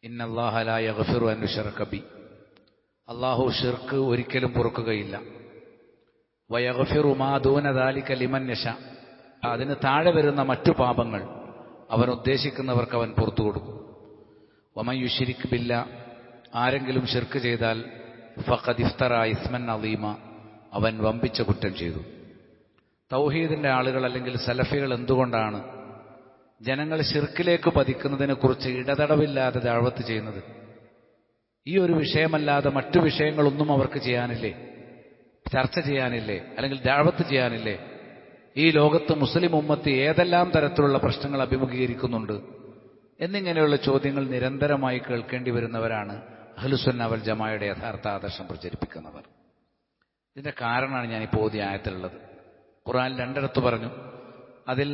ഇന്നല്ലാഹ ലാ യഗ്ഫിറു അൻ യുശ്റക ബി, അല്ലാഹു ശിർക്ക് ഒരിക്കലും പൊറുക്കുകയില്ല. വയഗ്ഫിറു മാ ദൂന ദാലിക ലിമൻ യശാ, അതിന് താഴെ വരുന്ന മറ്റു പാപങ്ങൾ അവൻ ഉദ്ദേശിക്കുന്നവർക്ക് അവൻ പുറത്തു കൊടുക്കും. വമൻ യുശ്രിക് ബില്ലാ, ആരെങ്കിലും ശിർക്ക് ചെയ്താൽ ഫഖദ് ഇഫ്തറ ഇസ്മൻ അളീമ, അവൻ വമ്പിച്ച കുറ്റം ചെയ്തു. തൗഹീദിന്റെ ആളുകൾ അല്ലെങ്കിൽ സലഫികൾ എന്തുകൊണ്ടാണ് ജനങ്ങൾ ശിർക്കിലേക്ക് പതിക്കുന്നതിനെക്കുറിച്ച് ഇടതടവില്ലാതെ ദഅവത്ത് ചെയ്യുന്നത്? ഈ ഒരു വിഷയമല്ലാതെ മറ്റു വിഷയങ്ങളൊന്നും അവർക്ക് ചെയ്യാനില്ലേ? ചർച്ച ചെയ്യാനില്ലേ? അല്ലെങ്കിൽ ദഅവത്ത് ചെയ്യാനില്ലേ? ഈ ലോകത്ത് മുസ്ലിം ഉമ്മത്ത് ഏതെല്ലാം തരത്തിലുള്ള പ്രശ്നങ്ങൾ അഭിമുഖീകരിക്കുന്നുണ്ട് എന്നിങ്ങനെയുള്ള ചോദ്യങ്ങൾ നിരന്തരമായി കേൾക്കേണ്ടി വരുന്നവരാണ് അഹ്ലുസുന്ന വൽ ജമാഅയുടെ യഥാർത്ഥ ആദർശം പ്രചരിപ്പിക്കുന്നവർ. ഇതിന്റെ കാരണമാണ് ഞാനിപ്പോൾ ഓതിയ ആയത്തിലുള്ളത്. ഖുർആൻ രണ്ടിടത്ത് പറഞ്ഞു. അതിൽ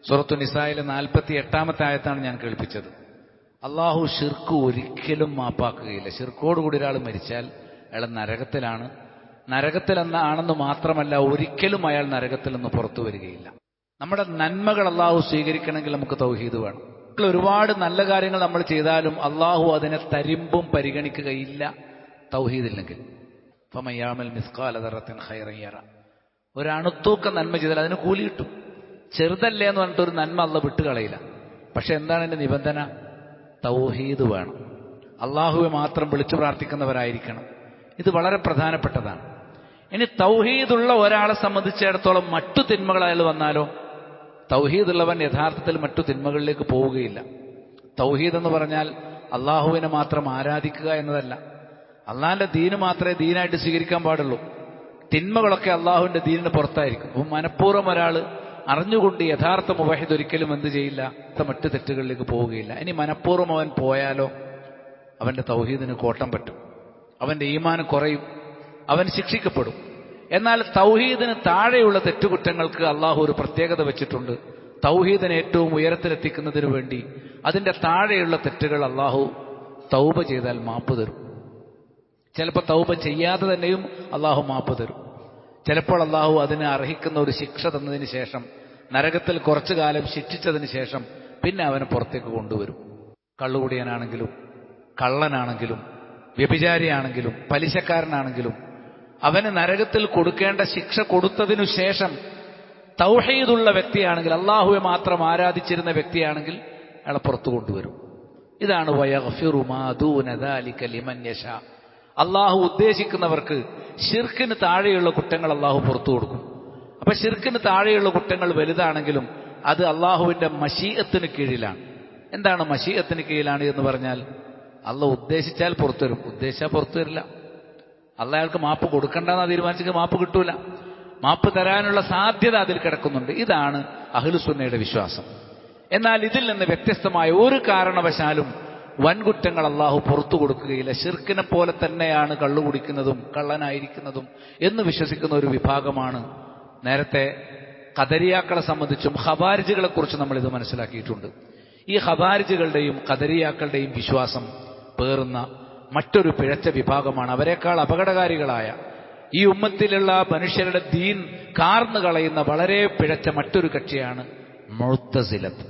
സൂറത്തു നിസായിലെ 48-ാമത്തെ ആയത്താണ് ഞാൻ കേൾപ്പിച്ചത്. അള്ളാഹു ശിർക്ക് ഒരിക്കലും മാപ്പാക്കുകയില്ല. ശിർക്കോടുകൂടി ഒരാൾ മരിച്ചാൽ അയാൾ നരകത്തിലാണ്. നരകത്തിലെന്നാണെന്ന് മാത്രമല്ല, ഒരിക്കലും അയാൾ നരകത്തിൽ നിന്ന് പുറത്തു വരികയില്ല. നമ്മുടെ നന്മകൾ അള്ളാഹു സ്വീകരിക്കണമെങ്കിൽ നമുക്ക് തൗഹീദ് വേണം. ഒരുപാട് നല്ല കാര്യങ്ങൾ നമ്മൾ ചെയ്താലും അള്ളാഹു അതിനെ തരിമ്പും പരിഗണിക്കുകയില്ല തൗഹീദില്ലെങ്കിൽ. ഫമൻ യഅമൽ മിസ്ഖാല ദറത്തിൻ ഖൈറൻ യറ, ഒരണുത്തൂക്കം നന്മ ചെയ്താൽ അതിന് കൂലി കിട്ടും. ചെറുതല്ലേ എന്ന് പറഞ്ഞിട്ട് ഒരു നന്മ അള്ളാഹ് വിട്ടുകളയില്ല. പക്ഷെ എന്താണ് എൻ്റെ നിബന്ധന? തൗഹീദ് വേണം. അള്ളാഹുവെ മാത്രം വിളിച്ചു പ്രാർത്ഥിക്കുന്നവരായിരിക്കണം. ഇത് വളരെ പ്രധാനപ്പെട്ടതാണ്. ഇനി തൗഹീദുള്ള ഒരാളെ സംബന്ധിച്ചിടത്തോളം മറ്റു തിന്മകൾ അയാൾ വന്നാലോ, തൗഹീദുള്ളവൻ യഥാർത്ഥത്തിൽ മറ്റു തിന്മകളിലേക്ക് പോവുകയില്ല. തൗഹീദ് എന്ന് പറഞ്ഞാൽ അള്ളാഹുവിനെ മാത്രം ആരാധിക്കുക എന്നതല്ല. അള്ളാഹിന്റെ ദീന് മാത്രമേ ദീനായിട്ട് സ്വീകരിക്കാൻ പാടുള്ളൂ. തിന്മകളൊക്കെ അള്ളാഹുവിന്റെ ദീനിന് പുറത്തായിരിക്കും. അപ്പം മനഃപൂർവ്വം ഒരാൾ അറിഞ്ഞുകൊണ്ട് യഥാർത്ഥ മുവഹിദ് ഒരിക്കലും എന്ത് ചെയ്യില്ല, മറ്റു തെറ്റുകളിലേക്ക് പോവുകയില്ല. ഇനി മനഃപൂർവ്വം അവൻ പോയാലോ അവന്റെ തൗഹീദിന് കോട്ടം പറ്റും, അവന്റെ ഈമാൻ കുറയും, അവൻ ശിക്ഷിക്കപ്പെടും. എന്നാൽ തൗഹീദിന് താഴെയുള്ള തെറ്റുകുറ്റങ്ങൾക്ക് അള്ളാഹു ഒരു പ്രത്യേകത വെച്ചിട്ടുണ്ട്. തൗഹീദിനെ ഏറ്റവും ഉയരത്തിലെത്തിക്കുന്നതിന് വേണ്ടി അതിന്റെ താഴെയുള്ള തെറ്റുകൾ അള്ളാഹു തൗബ ചെയ്താൽ മാപ്പ് തരും. ചിലപ്പോൾ തൗബ ചെയ്യാതെ തന്നെയും അള്ളാഹു മാപ്പ് തരും. ചിലപ്പോൾ അള്ളാഹു അതിന് അർഹിക്കുന്ന ഒരു ശിക്ഷ തന്നതിന് ശേഷം, നരകത്തിൽ കുറച്ചു കാലം ശിക്ഷിച്ചതിന് ശേഷം പിന്നെ അവനെ പുറത്തേക്ക് കൊണ്ടുവരും. കള്ളുകുടിയനാണെങ്കിലും കള്ളനാണെങ്കിലും വ്യഭിചാരിയാണെങ്കിലും പലിശക്കാരനാണെങ്കിലും അവന് നരകത്തിൽ കൊടുക്കേണ്ട ശിക്ഷ കൊടുത്തതിനു ശേഷം തൗഹീദുള്ള വ്യക്തിയാണെങ്കിൽ, അള്ളാഹുവെ മാത്രം ആരാധിച്ചിരുന്ന വ്യക്തിയാണെങ്കിൽ അയാളെ പുറത്തു കൊണ്ടുവരും. ഇതാണ് വയഗ്ഫിറു മാ ദൂന ദാലിക ലിമൻ യശാ. അള്ളാഹു ഉദ്ദേശിക്കുന്നവർക്ക് ശിർക്കിന് താഴെയുള്ള കുറ്റങ്ങൾ അള്ളാഹു പുറത്തു കൊടുക്കും. അപ്പൊ ശിർക്കിന് താഴെയുള്ള കുറ്റങ്ങൾ വലുതാണെങ്കിലും അത് അള്ളാഹുവിന്റെ മശീഅത്തിന് കീഴിലാണ്. എന്താണ് മശീഅത്തിന് കീഴിലാണ് എന്ന് പറഞ്ഞാൽ, അള്ളാഹ് ഉദ്ദേശിച്ചാൽ പുറത്തു വരും, ഉദ്ദേശിച്ചാൽ പുറത്തു വരില്ല. അള്ളാഹ് അയാൾക്ക് മാപ്പ് കൊടുക്കണ്ടെന്ന് തീരുമാനിച്ചെങ്കിൽ മാപ്പ് കിട്ടൂല. മാപ്പ് തരാനുള്ള സാധ്യത അതിൽ കിടക്കുന്നുണ്ട്. ഇതാണ് അഹ്ലുസുന്നയുടെ വിശ്വാസം. എന്നാൽ ഇതിൽ നിന്ന് വ്യത്യസ്തമായ ഒരു കാരണവശാലും വൻകുറ്റങ്ങൾ അള്ളാഹു പുറത്തു കൊടുക്കുകയില്ല. ശിർക്കിനെ പോലെ തന്നെയാണ് കള്ളുകുടിക്കുന്നതും കള്ളനായിരിക്കുന്നതും എന്ന് വിശ്വസിക്കുന്ന ഒരു വിഭാഗമാണ്. നേരത്തെ ഖദരിയാക്കളെ സംബന്ധിച്ചും ഖവാരിജുകളെ കുറിച്ച് നമ്മൾ ഇത് മനസ്സിലാക്കിയിട്ടുണ്ട്. ഈ ഖവാരിജുകളുടെയും ഖദരിയാക്കളുടെയും വിശ്വാസം പേറുന്ന മറ്റൊരു പിഴച്ച വിഭാഗമാണ്. അവരെക്കാൾ അപകടകാരികളായ, ഈ ഉമ്മത്തിലുള്ള മനുഷ്യരുടെ ദീൻ കാർന്നു കളയുന്ന വളരെ പിഴച്ച മറ്റൊരു കക്ഷിയാണ് മുഅ്തസിലത്ത്.